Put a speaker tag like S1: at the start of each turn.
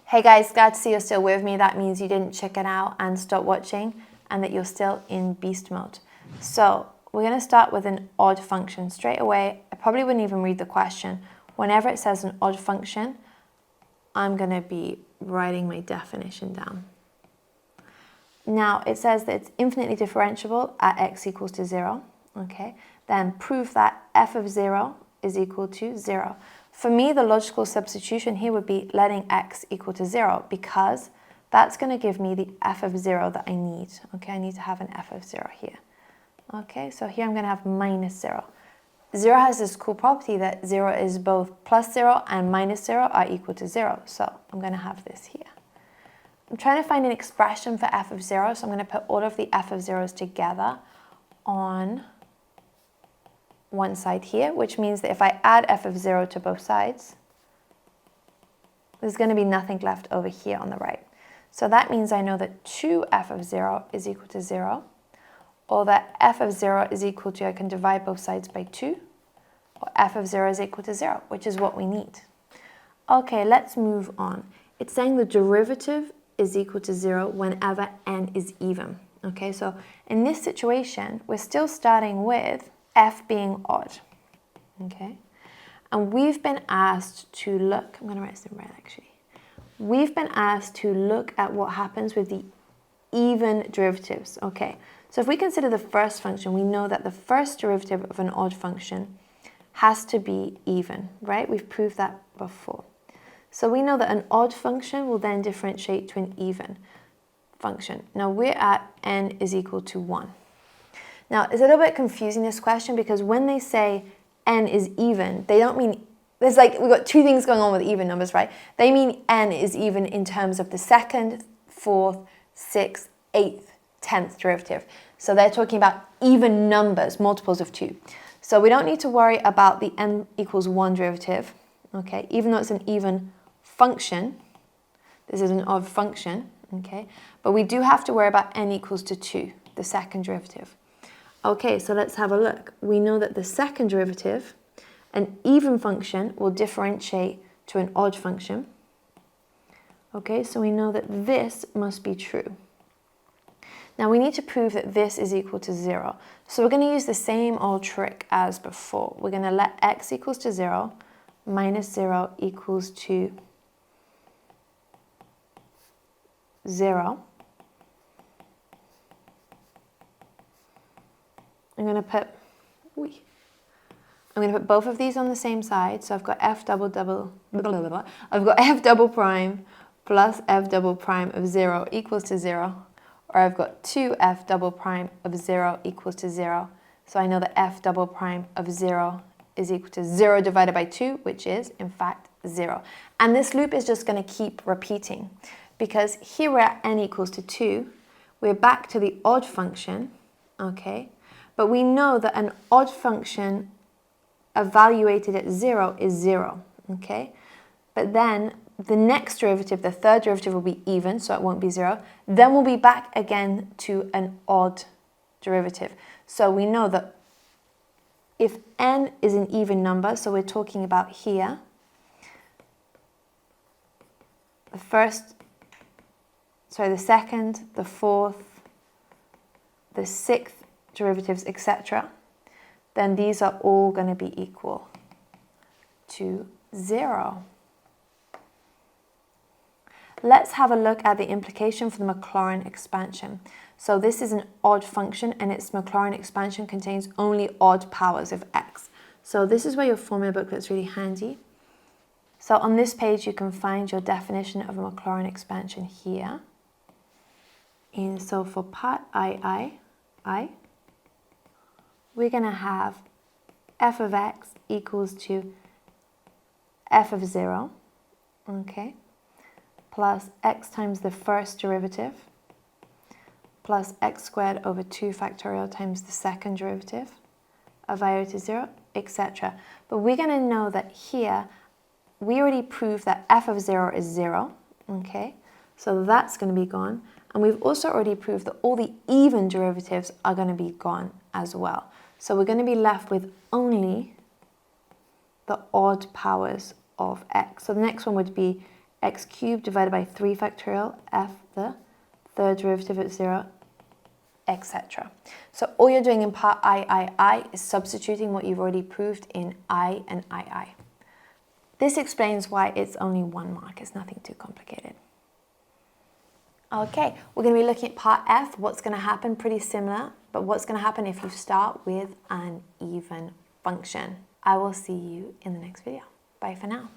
S1: Hey guys, glad to see you're still with me. That means you didn't chicken out and stop watching and that you're still in beast mode. So we're going to start with an odd function. Straight away, I probably wouldn't even read the question. Whenever it says an odd function, I'm going to be writing my definition down. Now, it says that it's infinitely differentiable at x equals to 0. Okay, then prove that f of 0 is equal to 0. For me, the logical substitution here would be letting x equal to 0 because that's going to give me the f of 0 that I need. Okay, I need to have an f of 0 here. Okay, so here I'm going to have minus 0. 0 has this cool property that 0 is both plus 0 and minus 0 are equal to 0. So I'm going to have this here. I'm trying to find an expression for f of 0, so I'm going to put all of the f of 0's together on one side here, which means that if I add f of 0 to both sides, there's going to be nothing left over here on the right. So that means I know that 2f of 0 is equal to 0, or that f of 0 is equal to, I can divide both sides by 2, or f of 0 is equal to 0, which is what we need. Okay, let's move on. It's saying the derivative is equal to 0 whenever n is even. Okay, so in this situation, we're still starting with f being odd. Okay, and we've been asked to look, I'm going to write this in red actually. We've been asked to look at what happens with the even derivatives. Okay, so if we consider the first function, we know that the first derivative of an odd function has to be even, right? We've proved that before. So we know that an odd function will then differentiate to an even function. Now we're at n is equal to 1. Now it's a little bit confusing, this question, because when they say n is even, they don't mean, there's like, we've got two things going on with even numbers, right? They mean n is even in terms of the second, fourth, sixth, eighth, 10th derivative. So they're talking about even numbers, multiples of 2. So we don't need to worry about the n equals 1 derivative, okay? Even though it's an even function, this is an odd function, okay? But we do have to worry about n equals to 2, the second derivative. Okay, so let's have a look. We know that the second derivative, an even function, will differentiate to an odd function. Okay, so we know that this must be true. Now we need to prove that this is equal to 0. So we're going to use the same old trick as before. We're going to let x equals to 0 minus 0 equals to 0. I'm going to put both of these on the same side. So I've got f double prime plus f double prime of 0 equals to 0. Or I've got 2f double prime of 0 equals to 0. So I know that f double prime of 0 is equal to 0 divided by 2, which is, in fact, 0. And this loop is just going to keep repeating. Because here we're at n equals to 2. We're back to the odd function, okay? But we know that an odd function evaluated at 0 is 0, okay? But then the next derivative, the third derivative, will be even, so it won't be 0. Then we'll be back again to an odd derivative. So we know that if n is an even number, so we're talking about here, the second, the fourth, the sixth derivatives, etc., then these are all going to be equal to 0. Let's have a look at the implication for the Maclaurin expansion. So this is an odd function, and its Maclaurin expansion contains only odd powers of x. So this is where your formula booklet's really handy. So on this page, you can find your definition of a Maclaurin expansion here. And so for part I, we're going to have f of x equals to f of 0, okay, plus x times the first derivative, plus x squared over 2 factorial times the second derivative of iota 0, etc. But we're going to know that here, we already proved that f of 0 is 0, okay, so that's going to be gone. And we've also already proved that all the even derivatives are going to be gone as well. So we're going to be left with only the odd powers of x. So the next one would be x cubed divided by 3 factorial f the third derivative at 0, etc. So all you're doing in part I is substituting what you've already proved in I and II. This explains why it's only 1 mark. It's nothing too complicated. Okay, we're going to be looking at part F. What's going to happen? Pretty similar, but what's going to happen if you start with an even function? I will see you in the next video. Bye for now.